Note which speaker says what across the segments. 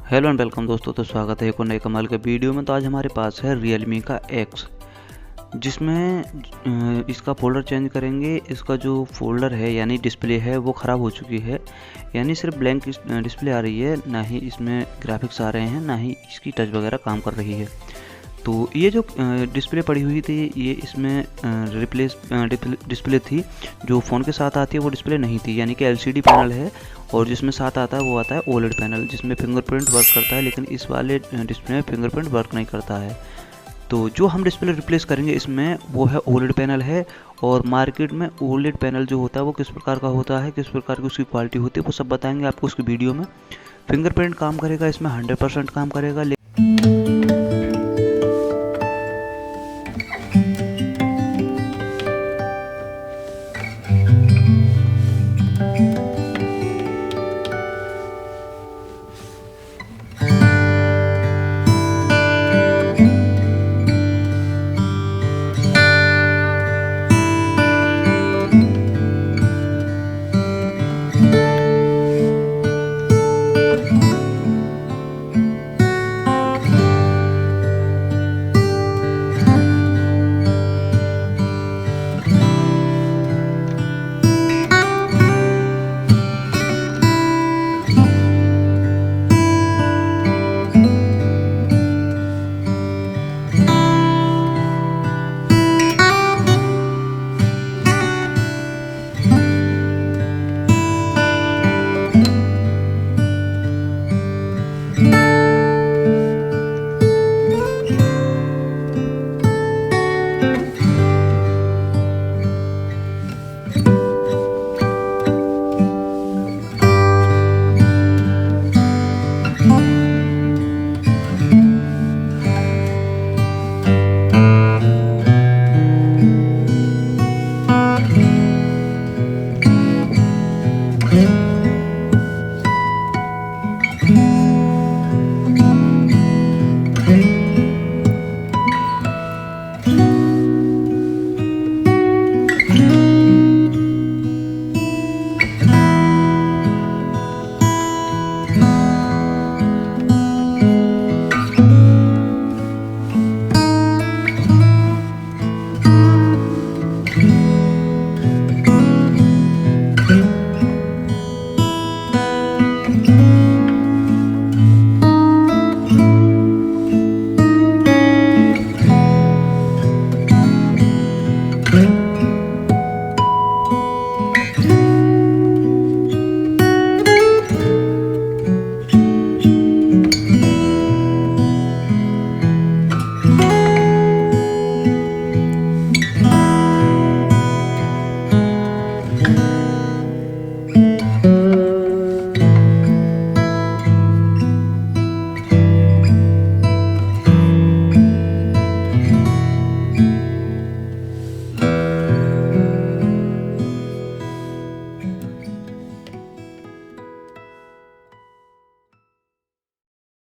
Speaker 1: Hello and welcome दोस्तों, तो स्वागत है एक और नए कमाल के वीडियो में। तो आज हमारे पास है रियलमी का X, जिसमें इसका फ़ोल्डर चेंज करेंगे। इसका जो फ़ोल्डर है यानी डिस्प्ले है वो ख़राब हो चुकी है, यानी सिर्फ ब्लैंक डिस्प्ले आ रही है, ना ही इसमें ग्राफिक्स आ रहे हैं, ना ही इसकी टच वगैरह काम कर रही है। तो ये जो डिस्प्ले पड़ी हुई थी ये इसमें रिप्लेस डिस्प्ले थी, जो फ़ोन के साथ आती है वो डिस्प्ले नहीं थी, यानी कि LCD पैनल है। और जिसमें साथ आता है वो आता है OLED पैनल, जिसमें फिंगरप्रिंट वर्क करता है, लेकिन इस वाले डिस्प्ले में फिंगरप्रिंट वर्क नहीं करता है। तो जो हम डिस्प्ले रिप्लेस करेंगे इसमें वो है OLED पैनल है। और मार्केट में OLED पैनल जो होता है वो किस प्रकार का होता है, किस प्रकार की उसकी क्वालिटी होती है, वो सब बताएंगे आपको उसकी वीडियो में। फिंगरप्रिंट काम करेगा इसमें, 100% काम करेगा।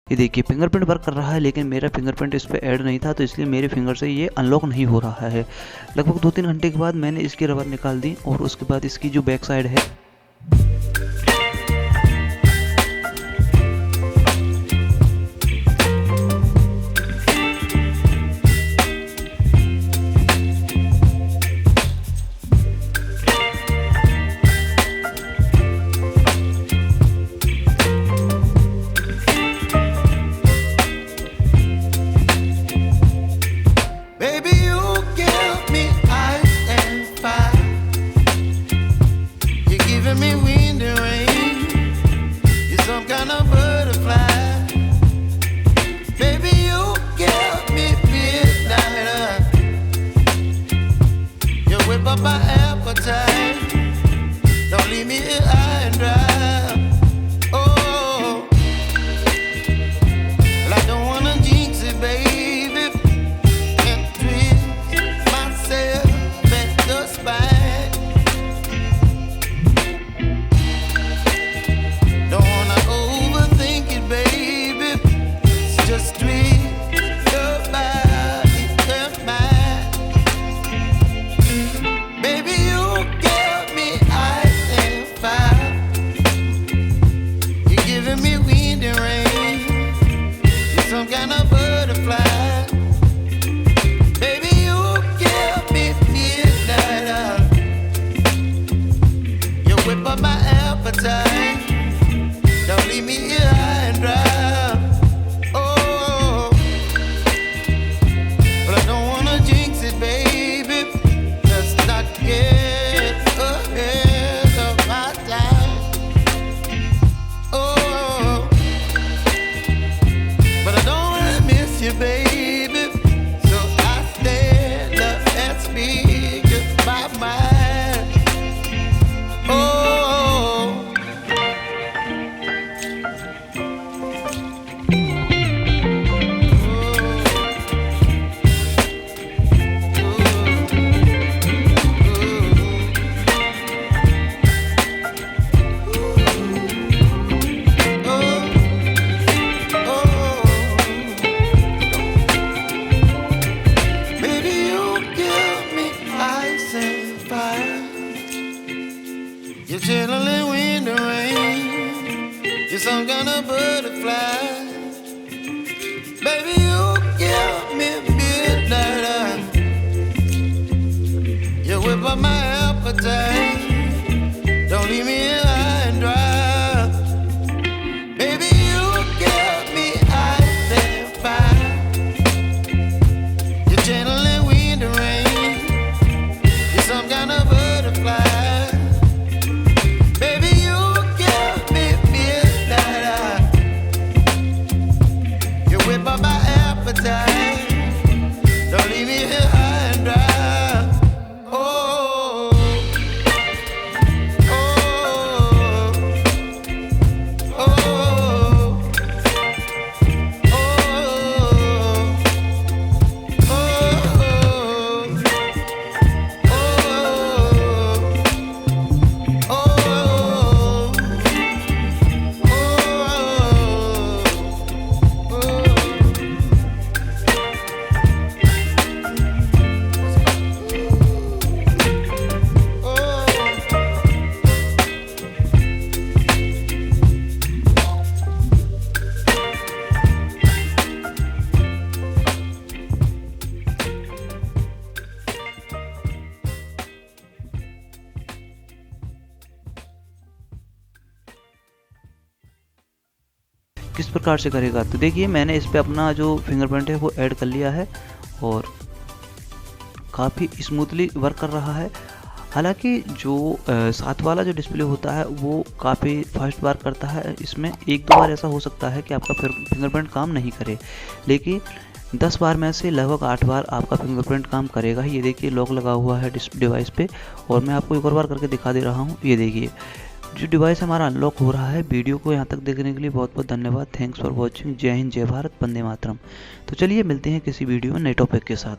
Speaker 1: ये देखिए फिंगरप्रिंट वर्क कर रहा है, लेकिन मेरा फिंगरप्रिंट इस पर ऐड नहीं था, तो इसलिए मेरे फिंगर से ये अनलॉक नहीं हो रहा है। लगभग 2-3 घंटे के बाद मैंने इसकी रबर निकाल दी और उसके बाद इसकी जो बैक साइड है
Speaker 2: chilling wind and rain, you're some kind of butterfly. Baby, you give me midnight. You whip up my appetite. Don't leave me here high and dry. Baby, you give me ice and fire. You're channeling wind and rain. You're some kind of butterfly. Baby, you give me midnight. You whip up my appetite. Don't leave me here high and dry.
Speaker 1: किस प्रकार से करेगा, तो देखिए मैंने इस पे अपना जो फिंगरप्रिंट है वो ऐड कर लिया है और काफ़ी स्मूथली वर्क कर रहा है। हालांकि जो साथ वाला जो डिस्प्ले होता है वो काफ़ी फास्ट वर्क करता है, इसमें एक दो बार ऐसा हो सकता है कि आपका फिंगरप्रिंट काम नहीं करे, लेकिन 10 बार में से लगभग 8 बार आपका फिंगरप्रिंट काम करेगा ही। ये देखिए लॉक लगा हुआ है डिवाइस पे और मैं आपको एक और बार करके दिखा दे रहा हूँ। ये देखिए जो डिवाइस हमारा अनलॉक हो रहा है। वीडियो को यहाँ तक देखने के लिए बहुत बहुत धन्यवाद। Thanks for watching. जय हिंद, जय भारत, वंदे मातरम। तो चलिए मिलते हैं किसी वीडियो में नए टॉपिक के साथ।